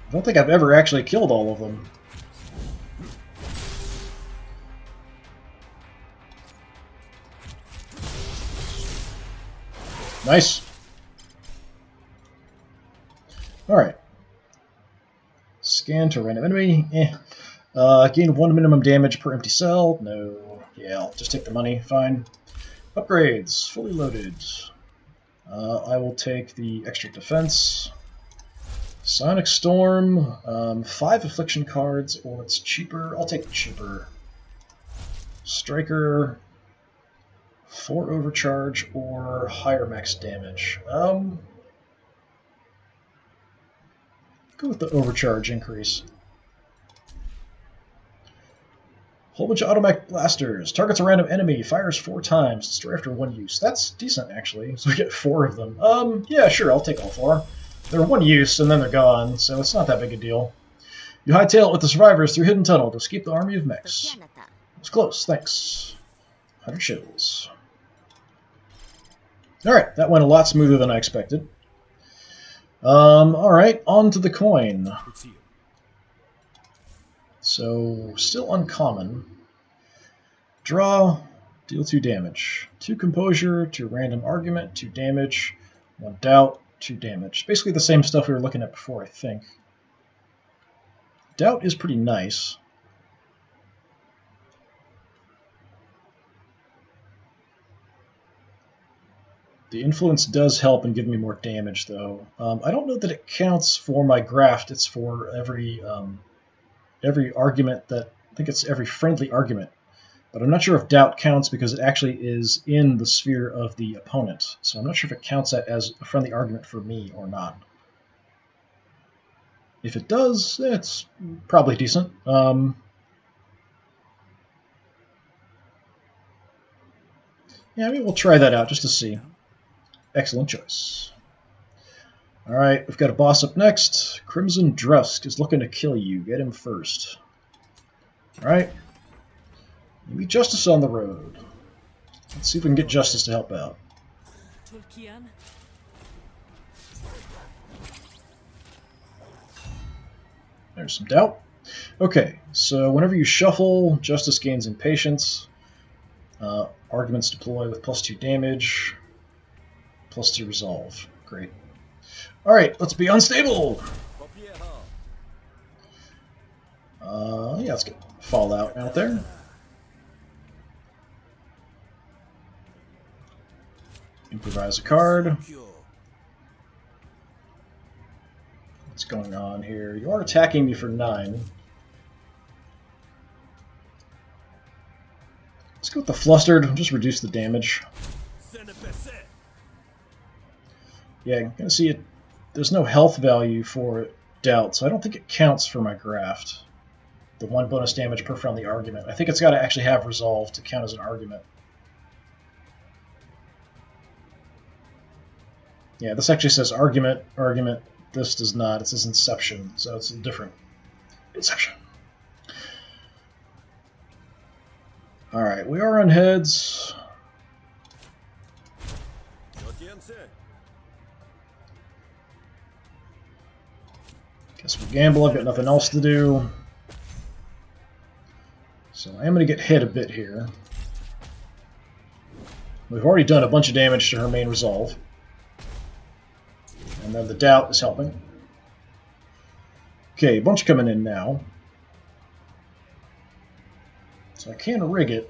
I don't think I've ever actually killed all of them. Nice. Alright. Scan to random enemy. Gain 1 minimum damage per empty cell. No. Yeah, I'll just take the money. Fine. Upgrades. Fully loaded. I will take the extra defense. Sonic Storm. 5 affliction cards, or it's cheaper. I'll take cheaper. Striker. 4 overcharge, or higher max damage. Go with the overcharge increase. Whole bunch of automatic blasters. Targets a random enemy. Fires 4 times. Destroy after 1 use. That's decent, actually. So we get 4 of them. Yeah, sure, I'll take all 4. They're 1 use, and then they're gone, so it's not that big a deal. You hightail it with the survivors through Hidden Tunnel to escape the army of mechs. It's close, thanks. 100 shills. Alright, that went a lot smoother than I expected. Alright, on to the coin. So, still uncommon. Draw, deal 2 damage. 2 composure, 2 random argument, 2 damage, 1 doubt, 2 damage. Basically the same stuff we were looking at before, I think. Doubt is pretty nice. The influence does help and give me more damage, though. I don't know that it counts for my graft. It's for every argument that... I think it's every friendly argument. But I'm not sure if doubt counts because it actually is in the sphere of the opponent. So I'm not sure if it counts that as a friendly argument for me or not. If it does, it's probably decent. Yeah, maybe we'll try that out just to see. Excellent choice. Alright, we've got a boss up next. Crimson Drusk is looking to kill you. Get him first. Alright. Maybe Justice on the road. Let's see if we can get Justice to help out. There's some doubt. Okay, so whenever you shuffle, Justice gains Impatience. Arguments deploy with +2 damage. +2 resolve. Great. Alright, let's be unstable! Yeah, let's get Fallout out there. Improvise a card. What's going on here? You are attacking me for 9. Let's go with the Flustered. Just reduce the damage. Yeah, I'm gonna see it. There's no health value for doubt, so I don't think it counts for my graft. The 1 bonus damage per friendly argument. I think it's got to actually have resolve to count as an argument. Yeah, this actually says argument, argument. This does not. It says Inception, so it's different. Inception. Alright, we are on heads. Guess we'll gamble. I've got nothing else to do. So I am going to get hit a bit here. We've already done a bunch of damage to her main resolve. And then the doubt is helping. Okay, a bunch coming in now. So I can rig it,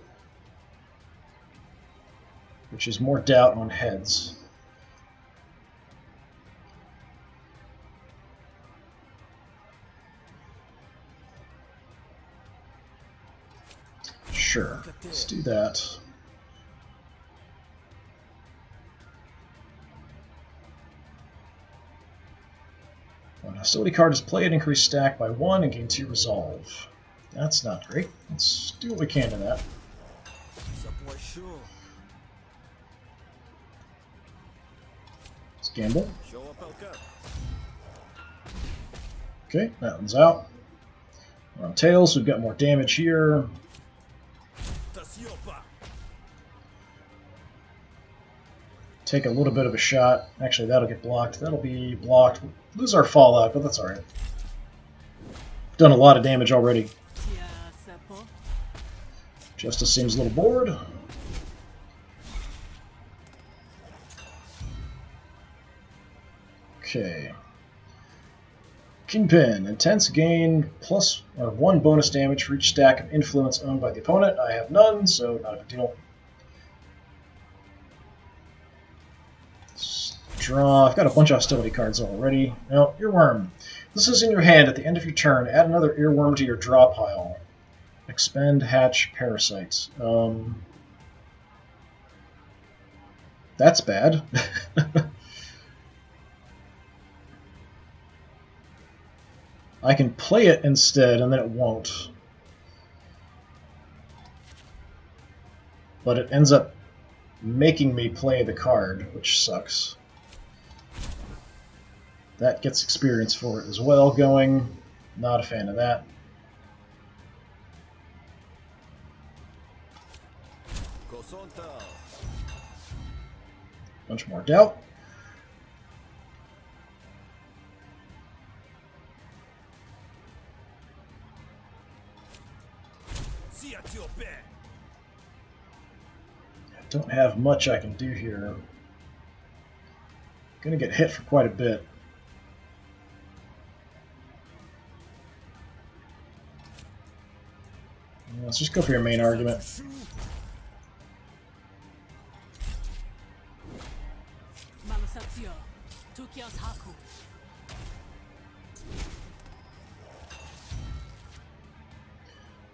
which is more doubt on heads. Sure, let's do that. When a hostility card is played, increase stack by 1 and gain 2 resolve. That's not great. Let's do what we can to that. Let's gamble. Okay, that one's out. We're on tails, so we've got more damage here. Take a little bit of a shot. Actually, that'll get blocked. That'll be blocked. Lose our fallout, but that's alright. Done a lot of damage already. Justice seems a little bored. Okay. Kingpin. Intense gain plus or 1 bonus damage for each stack of influence owned by the opponent. I have none, so not a big deal. Let's draw. I've got a bunch of hostility cards already. Now, Earworm. This is in your hand. At the end of your turn, add another Earworm to your draw pile. Expend, hatch, parasites. That's bad. I can play it instead, and then it won't. But it ends up making me play the card, which sucks. That gets experience for it as well going. Not a fan of that. Bunch more doubt. I don't have much I can do here. Gonna get hit for quite a bit. Let's just go for your main argument.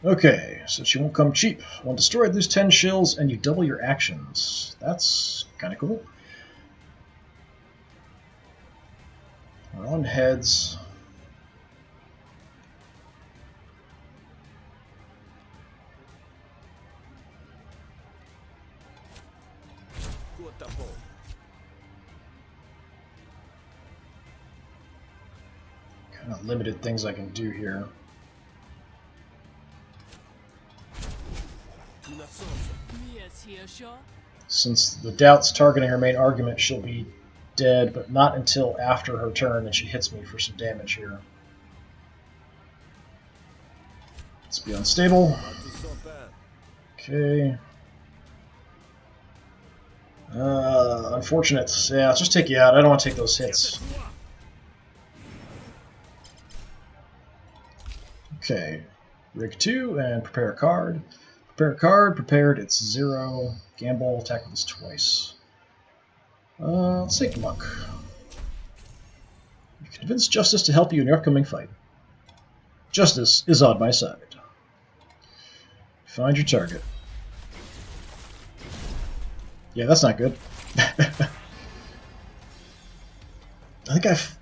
Okay, so she won't come cheap. When destroyed, lose 10 shills and you double your actions. That's kind of cool. We're on heads. Kind of limited things I can do here. Since the doubt's targeting her main argument, she'll be dead, but not until after her turn, and she hits me for some damage here. Let's be unstable. Okay. Unfortunate. Yeah, let's just take you out. I don't want to take those hits. Okay. Rig 2 and prepare a card. Prepare a card. Prepared. It's 0. Gamble. Attack with this twice. Let's take luck. You convince Justice to help you in your upcoming fight. Justice is on my side. Find your target. Yeah, that's not good.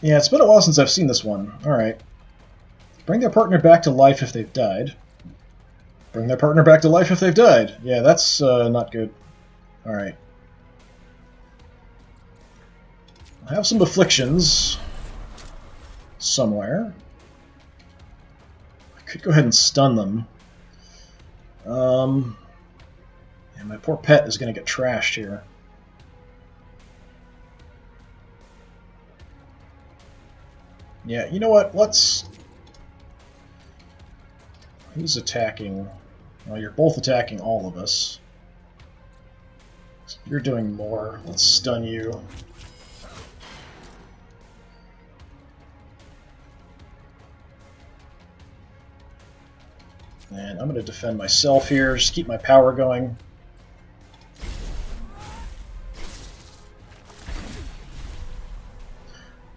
Yeah, it's been a while since I've seen this one. Alright. Bring their partner back to life if they've died. Bring their partner back to life if they've died. Yeah, that's not good. Alright. I have some afflictions somewhere. I could go ahead and stun them. Yeah, my poor pet is going to get trashed here. Yeah, you know what? Let's... Who's attacking? Well, you're both attacking all of us. You're doing more. Let's stun you. And I'm going to defend myself here, just keep my power going.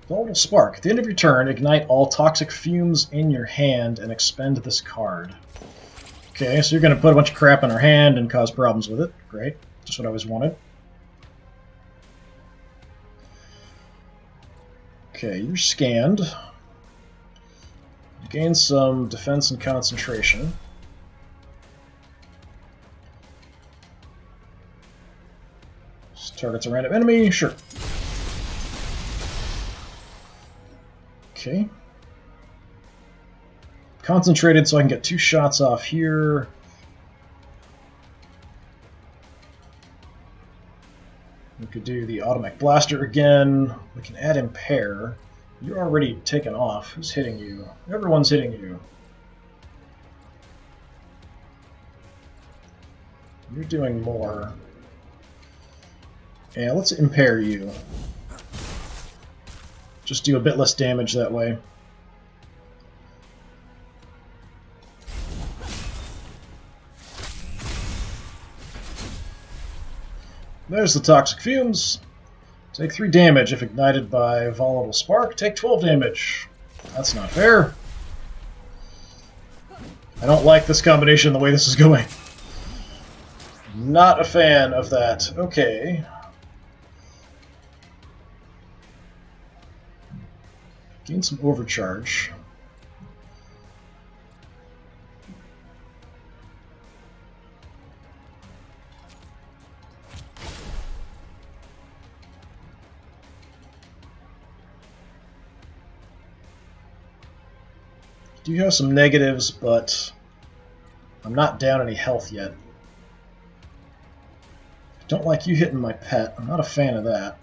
Volatile Spark. At the end of your turn, ignite all toxic fumes in your hand and expend this card. Okay, so you're going to put a bunch of crap in our hand and cause problems with it. Great. Just what I always wanted. Okay, you're scanned. You gain some defense and concentration. Just targets a random enemy? Sure. Okay. Concentrated so I can get 2 shots off here. We could do the automatic blaster again. We can add impair. You're already taken off. Who's hitting you? Everyone's hitting you. You're doing more. Yeah, let's impair you. Just do a bit less damage that way. There's the toxic fumes. Take 3 damage if ignited by volatile spark. Take 12 damage. That's not fair. I don't like this combination the way this is going. Not a fan of that. Okay. Gain some overcharge. Do have some negatives, but I'm not down any health yet. I don't like you hitting my pet. I'm not a fan of that.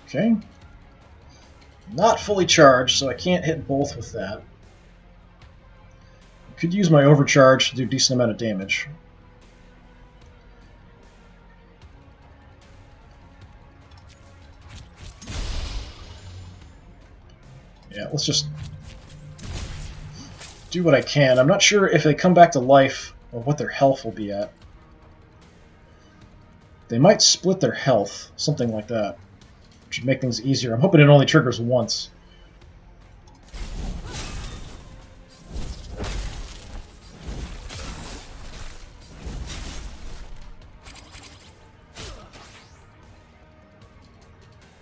Okay. Not fully charged, so I can't hit both with that. I could use my overcharge to do a decent amount of damage. Yeah, let's just do what I can. I'm not sure if they come back to life or what their health will be at. They might split their health, something like that. Should make things easier. I'm hoping it only triggers once.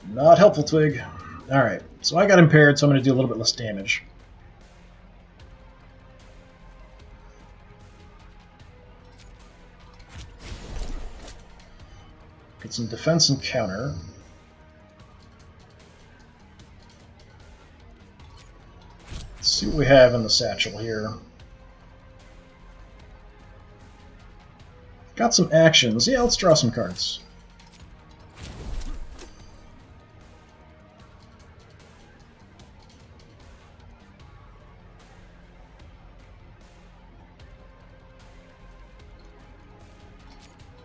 Not helpful, Twig. Alright, so I got impaired, so I'm going to do a little bit less damage. Get some defense and counter. Let's see what we have in the satchel here. Got some actions. Yeah, let's draw some cards.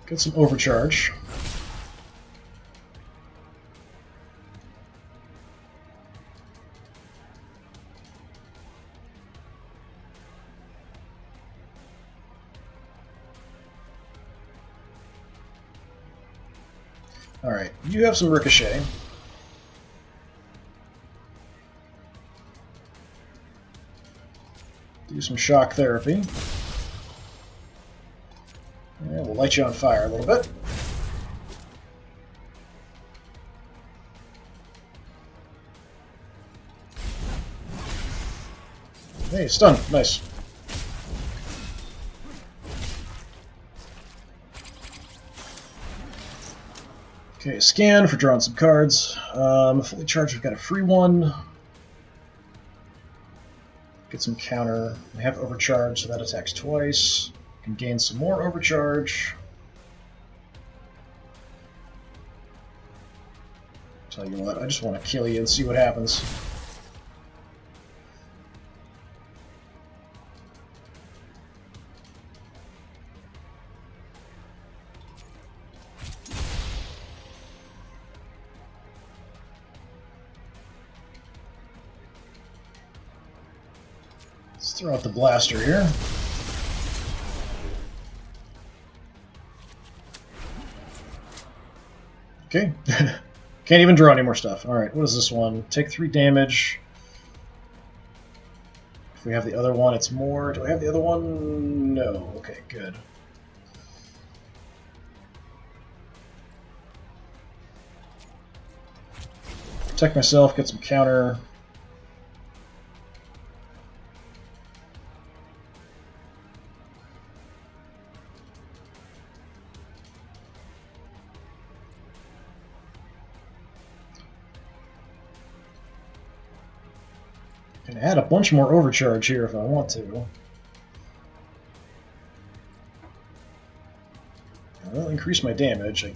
Get some overcharge. Alright, you have some ricochet. Do some shock therapy. And we'll light you on fire a little bit. Hey, stun. Nice. Okay, scan for drawing some cards. Fully charged, we've got a free one. Get some counter. We have overcharge, so that attacks twice. Can gain some more overcharge. Tell you what, I just want to kill you and see what happens. Let's throw out the blaster here. Okay. Can't even draw any more stuff. Alright, what is this one? Take 3 damage. If we have the other one, it's more. Do I have the other one? No. Okay, good. Protect myself, get some counter. Can add a bunch more overcharge here if I want to. That'll increase my damage, I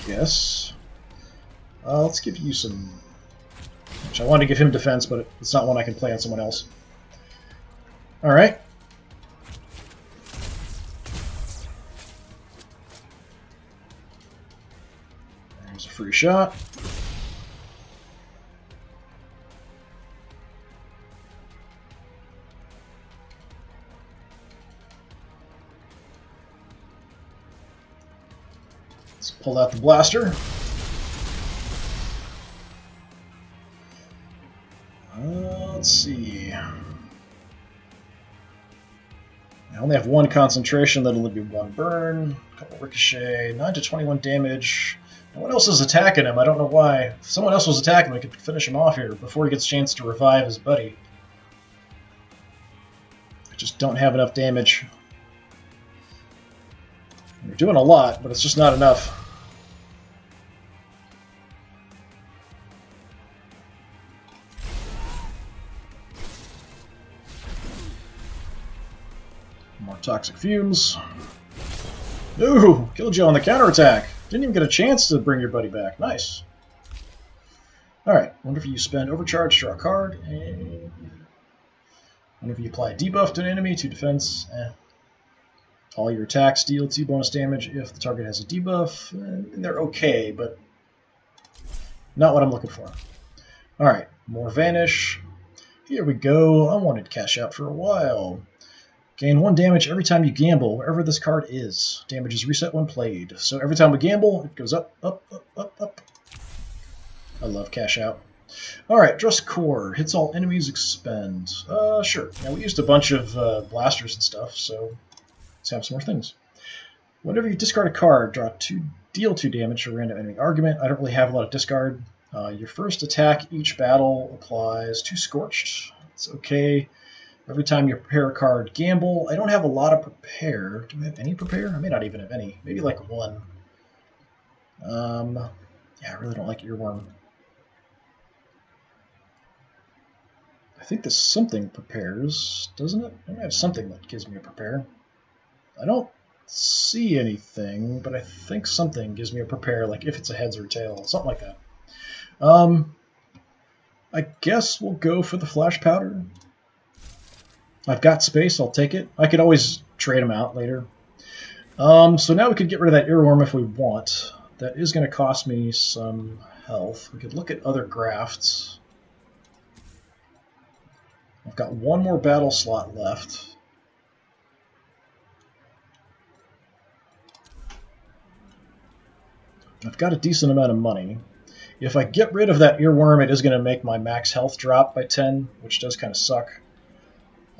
guess. Let's give you some... Which I wanted to give him defense, but it's not one I can play on someone else. Alright. There's a free shot. Let's pull out the blaster. Let's see. I only have 1 concentration, that'll be 1 burn, a couple ricochet, 9 to 21 damage. No one else is attacking him, I don't know why. If someone else was attacking him, I could finish him off here before he gets a chance to revive his buddy. I just don't have enough damage. We're doing a lot, but it's just not enough. More toxic fumes. Ooh, killed you on the counterattack. Didn't even get a chance to bring your buddy back. Nice. Alright, whenever you spend overcharge, draw a card. And whenever you apply a debuff to an enemy, 2 defense. All your attacks deal 2 bonus damage if the target has a debuff. And they're okay, but not what I'm looking for. Alright, more vanish. Here we go. I wanted to cash out for a while. Gain 1 damage every time you gamble, wherever this card is. Damage is reset when played. So every time we gamble, it goes up, up, up, up, up. I love cash out. Alright, Dress Core. Hits all enemies, expend. Sure. Now we used a bunch of blasters and stuff, so let's have some more things. Whenever you discard a card, deal 2 damage to a random enemy argument. I don't really have a lot of discard. Your first attack each battle applies 2 Scorched. It's okay. Every time you prepare a card, gamble. I don't have a lot of prepare. Do I have any prepare? I may not even have any. Maybe like 1. Yeah, I really don't like Earworm. I think this something prepares, doesn't it? I have something that gives me a prepare. I don't see anything, but I think something gives me a prepare, like if it's a heads or a tail, something like that. I guess we'll go for the Flash Powder. I've got space, I'll take it. I could always trade them out later. So now we could get rid of that Earworm if we want. That is going to cost me some health. We could look at other grafts. I've got 1 more battle slot left. I've got a decent amount of money. If I get rid of that Earworm, it is going to make my max health drop by 10, which does kind of suck.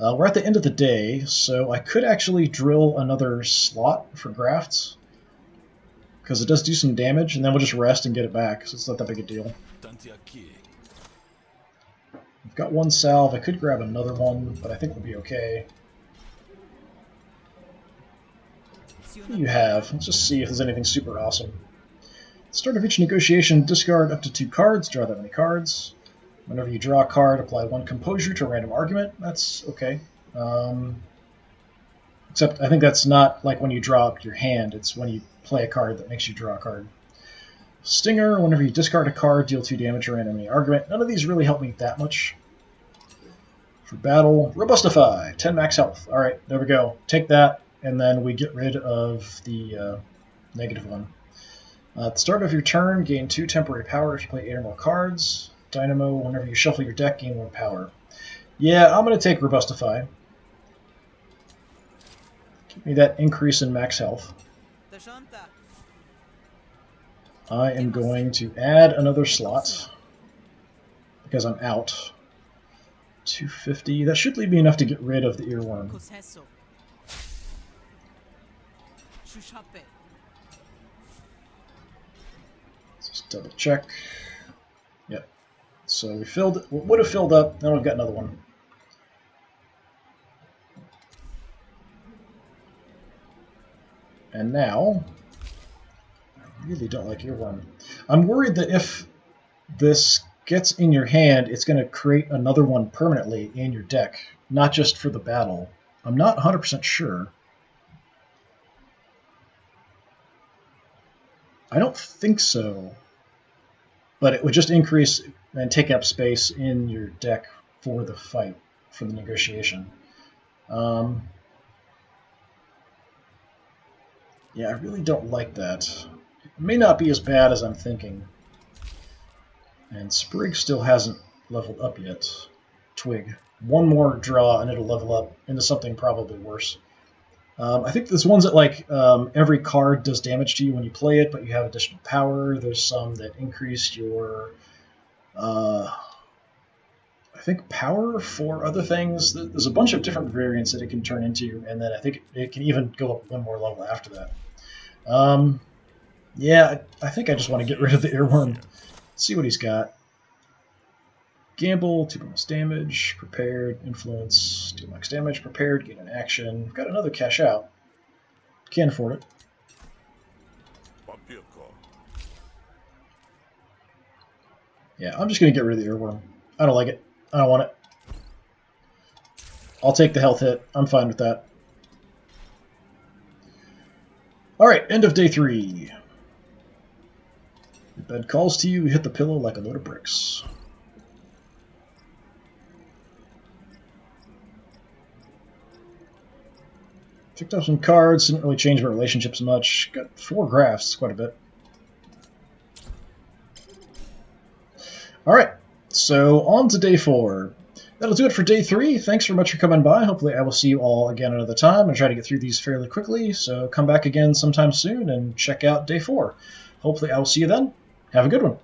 We're at the end of the day, so I could actually drill another slot for grafts, because it does do some damage, and then we'll just rest and get it back, so it's not that big a deal. I've got 1 salve. I could grab another one, but I think we'll be okay. What do you have? Let's just see if there's anything super awesome. At the start of each negotiation, discard up to 2 cards, draw that many cards. Whenever you draw a card, apply 1 composure to a random argument. That's okay. Except I think that's not like when you draw up your hand. It's when you play a card that makes you draw a card. Stinger, whenever you discard a card, deal 2 damage to a random argument. None of these really help me that much. For battle, Robustify, 10 max health. Alright, there we go. Take that, and then we get rid of the negative one. At the start of your turn, gain 2 temporary power if you play 8 or more cards. Dynamo, whenever you shuffle your deck, gain 1 power. Yeah, I'm going to take Robustify. Give me that increase in max health. I am going to add another slot because I'm out. 250. That should leave me enough to get rid of the earworm. Let's just double check. Yep. So we filled, would have filled up. Now we've got another one. And now, I really don't like earworm. I'm worried that if this gets in your hand, it's going to create another one permanently in your deck, not just for the battle. I'm not 100% sure. I don't think so, but it would just increase and take up space in your deck for the fight, for the negotiation. Yeah, I really don't like that. It may not be as bad as I'm thinking. And Sprig still hasn't leveled up yet. Twig. One more draw and it'll level up into something probably worse. I think there's ones that like every card does damage to you when you play it, but you have additional power. There's some that increase your, I think, power for other things. There's a bunch of different variants that it can turn into, and then I think it can even go up one more level after that. Yeah, I think I just want to get rid of the earworm. Let's see what he's got. Gamble, 2 bonus damage, prepared, influence, deal max damage, prepared, gain an action. We've got another cash out. Can't afford it. Yeah, I'm just going to get rid of the earworm. I don't like it. I don't want it. I'll take the health hit. I'm fine with that. Alright, end of day 3. Your bed calls to you, you hit the pillow like a load of bricks. Picked up some cards, didn't really change my relationships much. Got 4 graphs, quite a bit. Alright, so on to day 4. That'll do it for day 3. Thanks very much for coming by. Hopefully I will see you all again another time and try to get through these fairly quickly. So come back again sometime soon and check out day 4. Hopefully I will see you then. Have a good one.